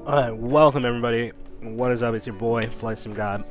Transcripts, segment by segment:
Alright, welcome everybody. What is up? It's your boy, Flight Sim God.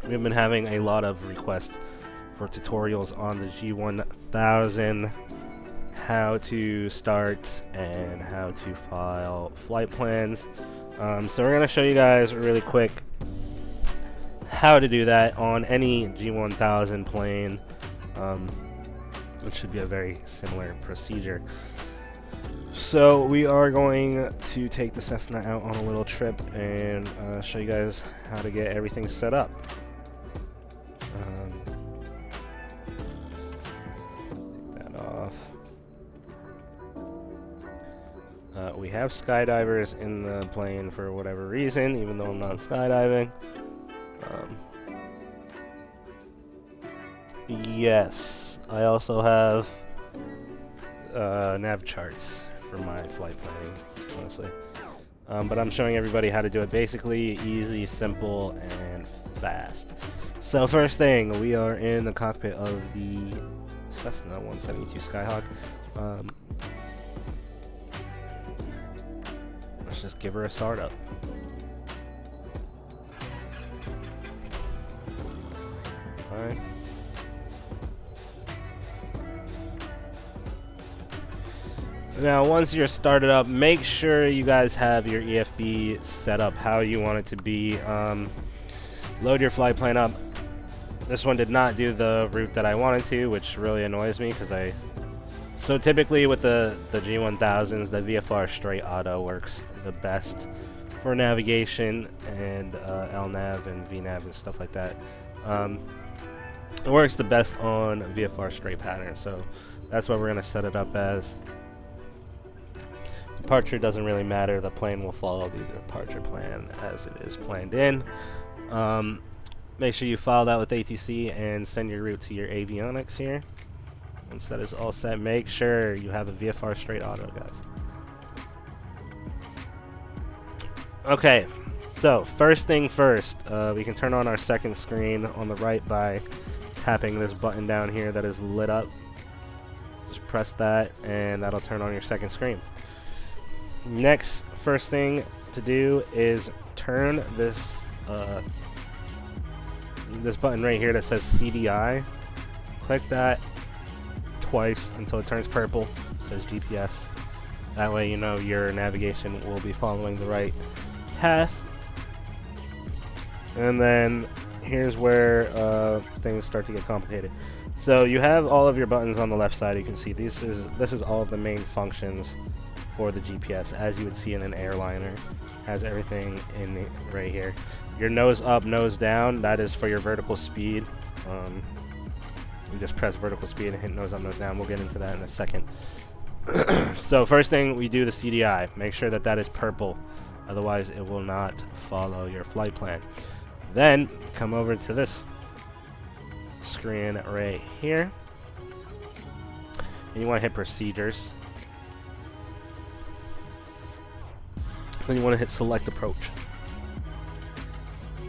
We've been having a lot of requests for tutorials on the G1000, how to start and how to file flight plans. So we're going to show you guys really quick how to do that on any G1000 plane. It should be a very similar procedure. So we are going to take the Cessna out on a little trip and show you guys how to get everything set up. Take that off. We have skydivers in the plane for whatever reason, even though I'm not skydiving. Yes, I also have nav charts for my flight planning, honestly. But I'm showing everybody how to do it basically, easy, simple, and fast. So first thing, we are in the cockpit of the Cessna 172 Skyhawk. Let's just give her a start up. Alright. Now, once you're started up, make sure you guys have your EFB set up how you want it to be. Load your flight plan up. This one did not do the route that I wanted to, which really annoys me because So typically with the G1000s, the VFR straight auto works the best for navigation and LNAV and VNAV and stuff like that. It works the best on VFR straight pattern, so that's what we're going to set it up as. Departure doesn't really matter, the plane will follow the departure plan as it is planned in. Make sure you file that with ATC and send your route to your avionics here. Once that is all set, make sure you have a VFR straight auto, guys. Okay, so first thing first, we can turn on our second screen on the right by tapping this button down here that is lit up. Just press that and that'll turn on your second screen. Next, first thing to do is turn this this button right here that says CDI. Click that twice until it turns purple. It says GPS. That way you know your navigation will be following the right path. And then here's where things start to get complicated. So you have all of your buttons on the left side. You can see this is all of the main functions for the GPS, as you would see in an airliner. Has everything in right here. Your nose up, nose down, that is for your vertical speed. You just press vertical speed and hit nose up, nose down. We'll get into that in a second. So first thing, we do the CDI. Make sure that that is purple, otherwise it will not follow your flight plan. Then come over to this screen right here, and you want to hit procedures. Then you want to hit select approach.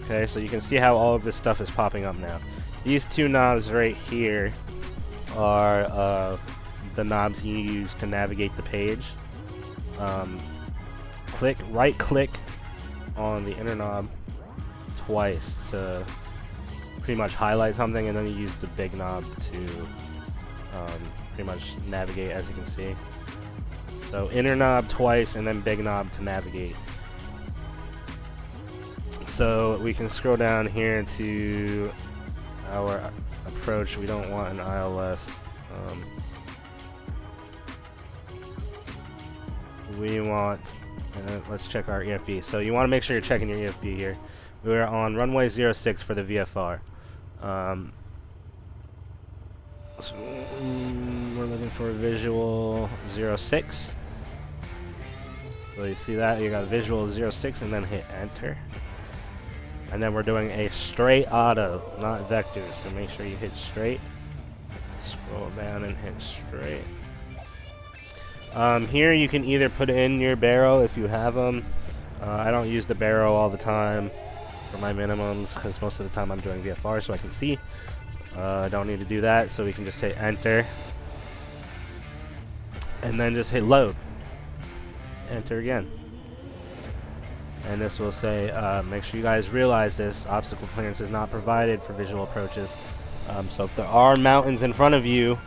Okay, so you can see how all of this stuff is popping up now. These two knobs right here are the knobs you use to navigate the page. Right click on the inner knob twice to pretty much highlight something, and then you use the big knob to pretty much navigate, as you can see. So inner knob twice and then big knob to navigate. So we can scroll down here to our approach. We don't want an ILS. We want, let's check our EFB. So you want to make sure you're checking your EFB here. We're on runway 06 for the VFR. So we're looking for visual 06. So you see that, you got visual 06 and then hit enter. And then we're doing a straight auto, not vectors, so make sure you hit straight. Scroll down and hit straight. Here you can either put in your barrel if you have them. I don't use the barrel all the time for my minimums because most of the time I'm doing VFR so I can see. I don't need to do that, so we can just hit enter. And then just hit load. Enter again. and this will say, make sure you guys realize this, obstacle clearance is not provided for visual approaches. So if there are mountains in front of you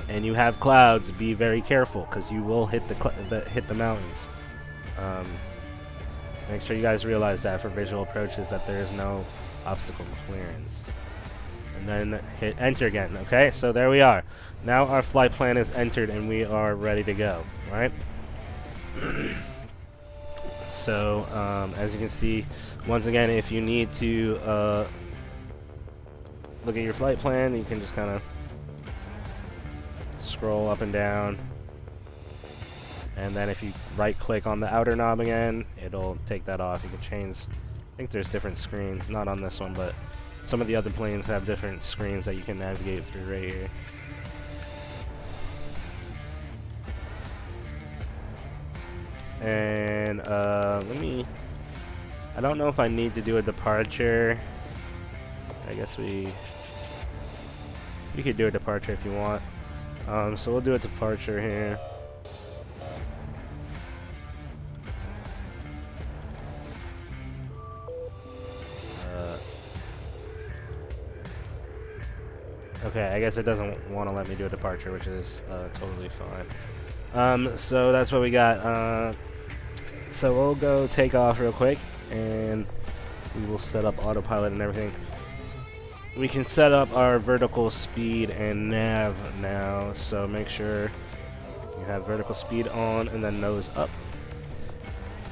and you have clouds, be very careful, because you will hit the mountains. Make sure you guys realize that for visual approaches, that there is no obstacle clearance. And then hit enter again. Okay, so there we are. Now our flight plan is entered and we are ready to go, right? So as you can see, once again, if you need to look at your flight plan, you can just kind of scroll up and down, and then if you right click on the outer knob again, it'll take that off. You can change, I think there's different screens, not on this one, but some of the other planes have different screens that you can navigate through right here. And I don't know if I need to do a departure. I guess we could do a departure if you want. So we'll do a departure here. Okay, I guess it doesn't want to let me do a departure, which is totally fine. So that's what we got. So we'll go take off real quick, and we will set up autopilot and everything. We can set up our vertical speed and nav now, so make sure you have vertical speed on and then nose up.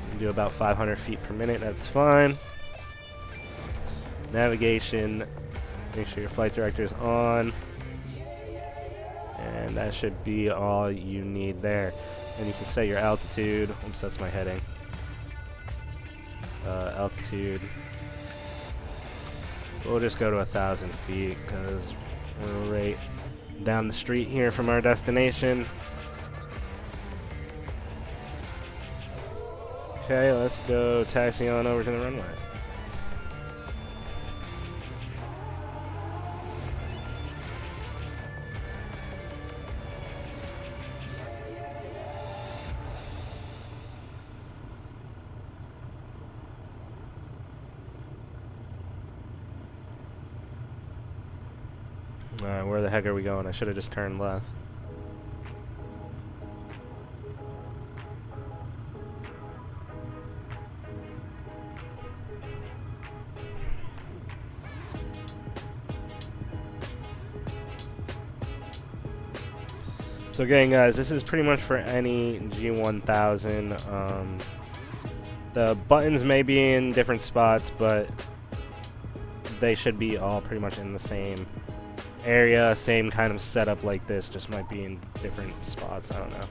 You can do about 500 feet per minute, that's fine. Navigation, make sure your flight director is on, and that should be all you need there. And you can set your altitude. Oops, that's my heading. Altitude. We'll just go to 1,000 feet because we're right down the street here from our destination. Okay, let's go taxi on over to the runway. Alright, where the heck are we going? I should have just turned left. So again, guys, this is pretty much for any G1000. The buttons may be in different spots, but they should be all pretty much in the same area, same kind of setup like this, just might be in different spots, I don't know.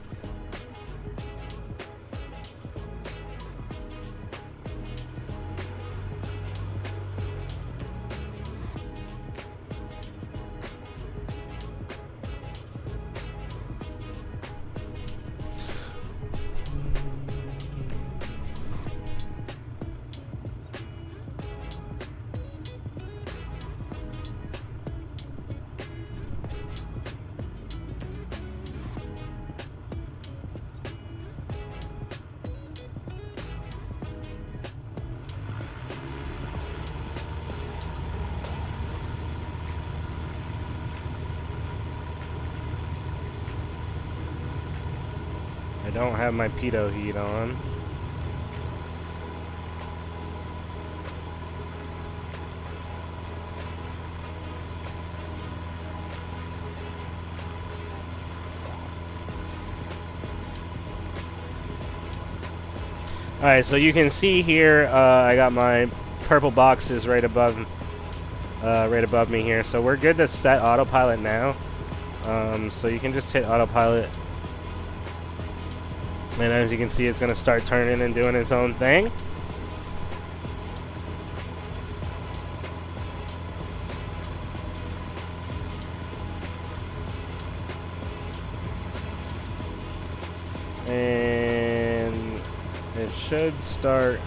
I don't have my pitot heat on. Alright, so you can see here, I got my purple boxes right above me here. So we're good to set autopilot now. So you can just hit autopilot. And as you can see, it's going to start turning and doing its own thing. And it should start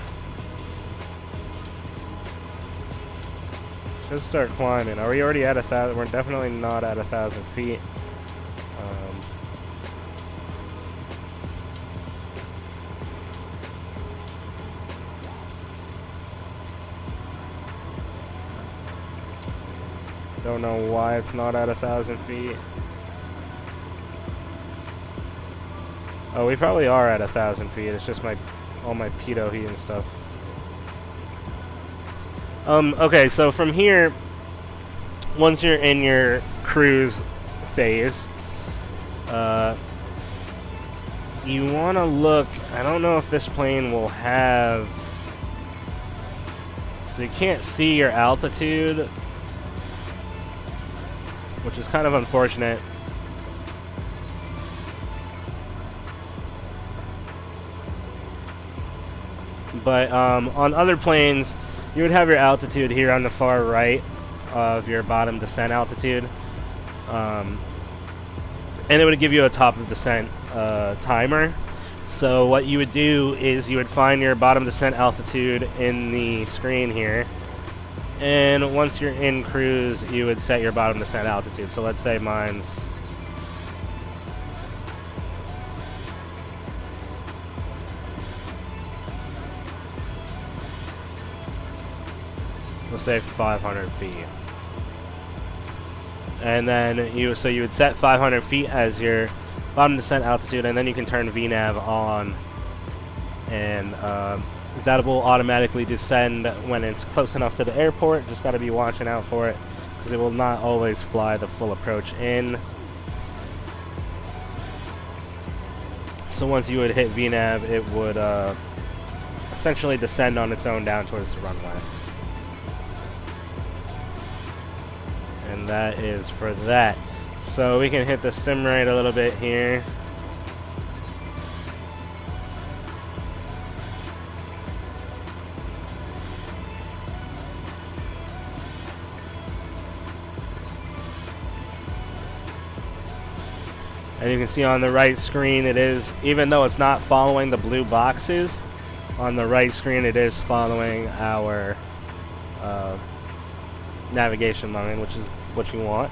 climbing. Are we already at 1,000? We're definitely not at 1,000 feet. Don't know why it's not at 1,000 feet. Oh, we probably are at 1,000 feet. It's just all my pitot heat and stuff. Okay, so from here, once you're in your cruise phase, you want to look. I don't know if this plane will have. So you can't see your altitude, which is kind of unfortunate. But on other planes, you would have your altitude here on the far right of your bottom descent altitude. And it would give you a top of descent timer. So what you would do is you would find your bottom descent altitude in the screen here. And once you're in cruise, you would set your bottom descent altitude. So let's say mine's... we'll say 500 feet. And then you would set 500 feet as your bottom descent altitude, and then you can turn VNAV on, and that will automatically descend when it's close enough to the airport. Just got to be watching out for it, because it will not always fly the full approach in. So once you would hit VNAV, it would essentially descend on its own down towards the runway. And that is for that. So we can hit the sim rate a little bit here. And you can see on the right screen it is, even though it's not following the blue boxes, on the right screen it is following our navigation line, which is what you want.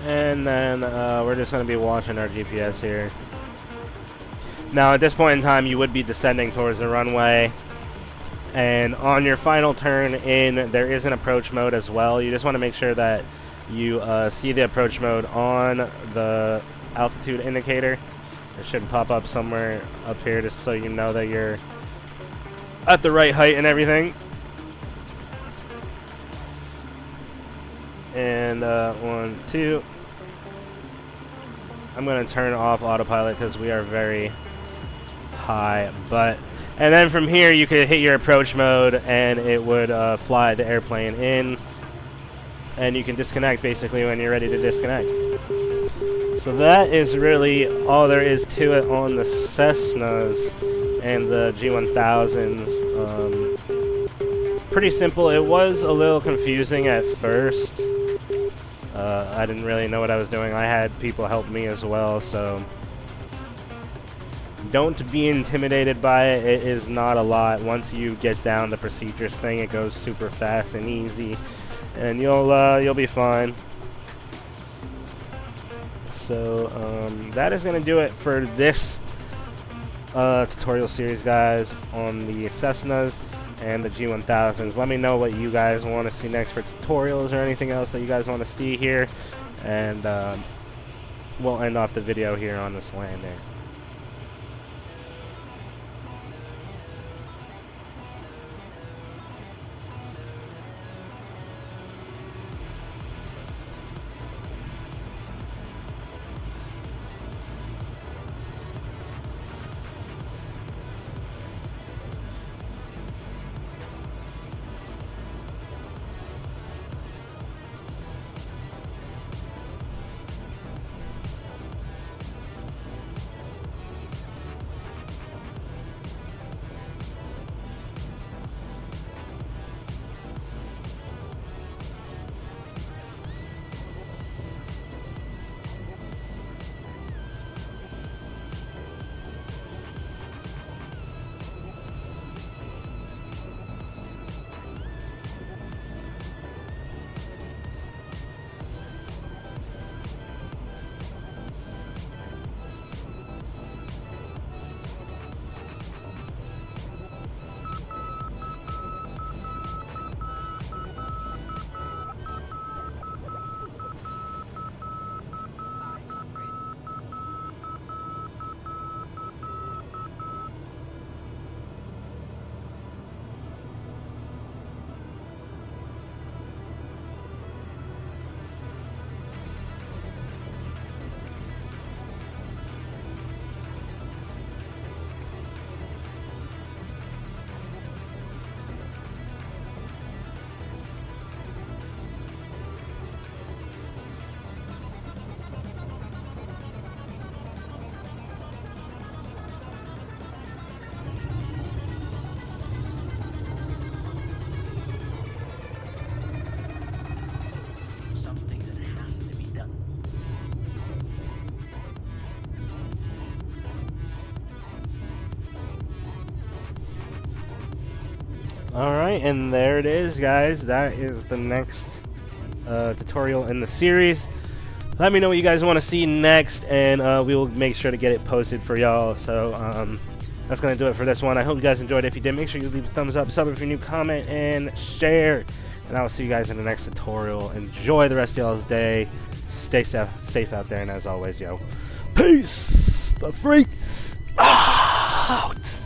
And then we're just going to be watching our GPS here. Now at this point in time you would be descending towards the runway, and on your final turn in there is an approach mode as well. You just want to make sure that you see the approach mode on the altitude indicator. It should pop up somewhere up here just so you know that you're at the right height and everything. And 1, 2. I'm going to turn off autopilot because we are very high. And then from here you could hit your approach mode and it would fly the airplane in. And you can disconnect basically when you're ready to disconnect. So that is really all there is to it on the Cessnas and the G1000s. Pretty simple. It was a little confusing at first. I didn't really know what I was doing. I had people help me as well, so don't be intimidated by it. It is not a lot. Once you get down the procedures thing, it goes super fast and easy, and you'll be fine. So that is gonna do it for this tutorial series, guys, on the Cessnas and the G1000s. Let me know what you guys want to see next for tutorials or anything else that you guys want to see here, and we'll end off the video here on this landing. Alright, and there it is, guys. That is the next tutorial in the series. Let me know what you guys want to see next, and we will make sure to get it posted for y'all. So that's going to do it for this one. I hope you guys enjoyed it. If you did, make sure you leave a thumbs up, sub if you're new, comment, and share. And I will see you guys in the next tutorial. Enjoy the rest of y'all's day. Stay safe out there, and as always, yo, peace, the freak out.